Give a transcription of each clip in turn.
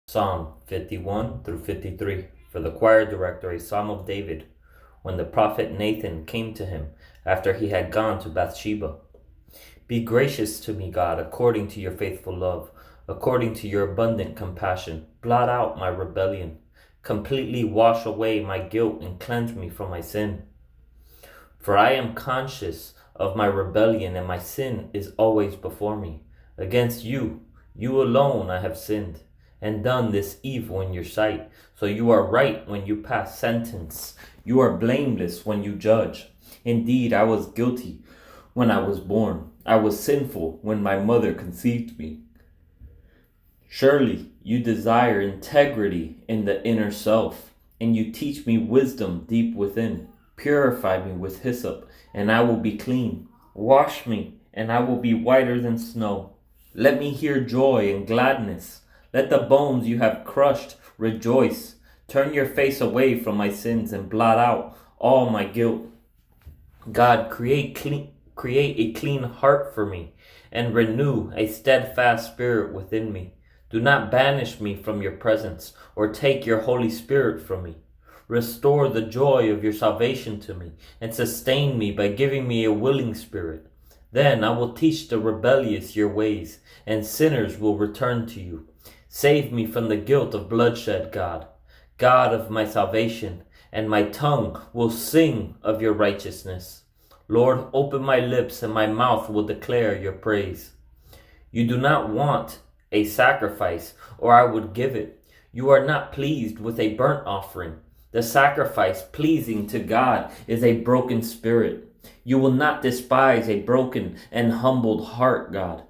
Psalm 51 through 53. For the choir director, a psalm of David, when the prophet Nathan came to him after he had gone to Bathsheba. Be gracious to me, God, according to your faithful love, according to your abundant compassion. Blot out my rebellion. Completely wash away my guilt and cleanse me from my sin. For I am conscious of my rebellion, and my sin is always before me. Against you, you alone I have sinned, and done this evil in your sight. So you are right when you pass sentence. You are blameless when you judge. Indeed, I was guilty when I was born. I was sinful when my mother conceived me. Surely you desire integrity in the inner self, and you teach me wisdom deep within. Purify me with hyssop, and I will be clean. Wash me, and I will be whiter than snow. Let me hear joy and gladness. Let the bones you have crushed rejoice. Turn your face away from my sins and blot out all my guilt. God, create a clean heart for me, and renew a steadfast spirit within me. Do not banish me from your presence, or take your Holy Spirit from me. Restore the joy of your salvation to me, and sustain me by giving me a willing spirit. Then I will teach the rebellious your ways, and sinners will return to you. Save me from the guilt of bloodshed, God, God of my salvation, and my tongue will sing of your righteousness. Lord, open my lips, and my mouth will declare your praise. You do not want a sacrifice, or I would give it. You are not pleased with a burnt offering. The sacrifice pleasing to God is a broken spirit. You will not despise a broken and humbled heart, God.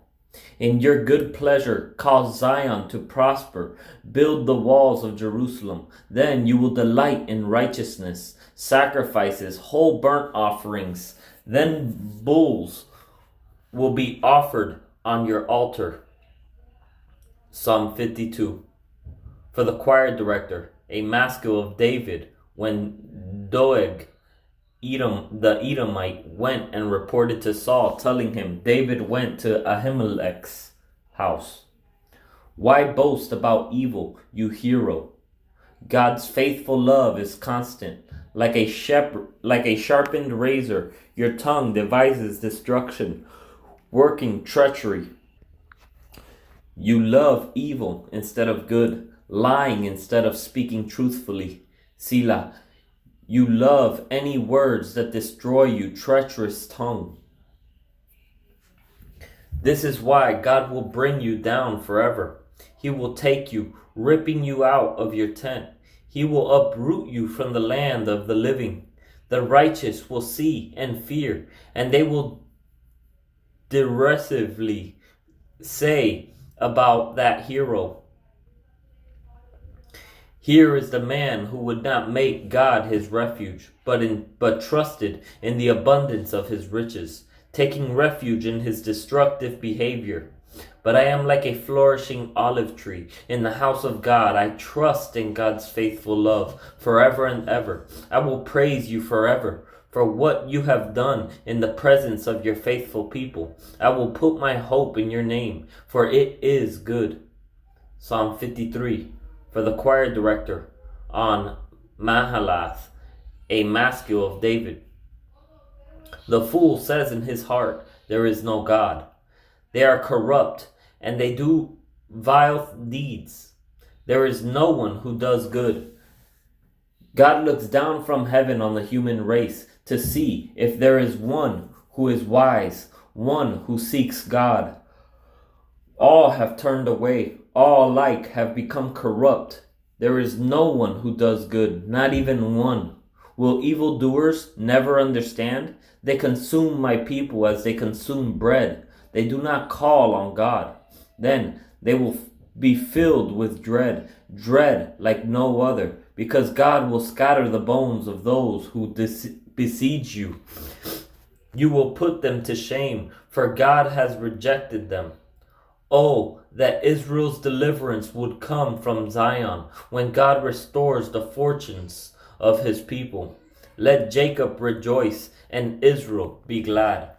In your good pleasure, cause Zion to prosper. Build the walls of Jerusalem. Then you will delight in righteousness, sacrifices, whole burnt offerings. Then bulls will be offered on your altar. Psalm 52. For the choir director, a maskil of David, when Doeg, the Edomite, went and reported to Saul, telling him, David went to Ahimelech's house. Why boast about evil, you hero? God's faithful love is constant. Like a sharpened razor, your tongue devises destruction, working treachery. You love evil instead of good, lying instead of speaking truthfully. Selah. You love any words that destroy you, treacherous tongue. This is why God will bring you down forever. He will take you, ripping you out of your tent. He will uproot you from the land of the living. The righteous will see and fear, and they will derisively say about that hero, here is the man who would not make God his refuge, but trusted in the abundance of his riches, taking refuge in his destructive behavior. But I am like a flourishing olive tree in the house of God. I trust in God's faithful love forever and ever. I will praise you forever for what you have done in the presence of your faithful people. I will put my hope in your name, for it is good. Psalm 53. For the choir director, on Mahalath, a maskil of David. The fool says in his heart, there is no God. They are corrupt, and they do vile deeds. There is no one who does good. God looks down from heaven on the human race to see if there is one who is wise, one who seeks God. All have turned away. All alike have become corrupt. There is no one who does good, not even one. Will evildoers never understand? They consume my people as they consume bread. They do not call on God. Then they will be filled with dread like no other, because God will scatter the bones of those who besiege you. You will put them to shame, for God has rejected them. Oh, that Israel's deliverance would come from Zion when God restores the fortunes of his people. Let Jacob rejoice and Israel be glad.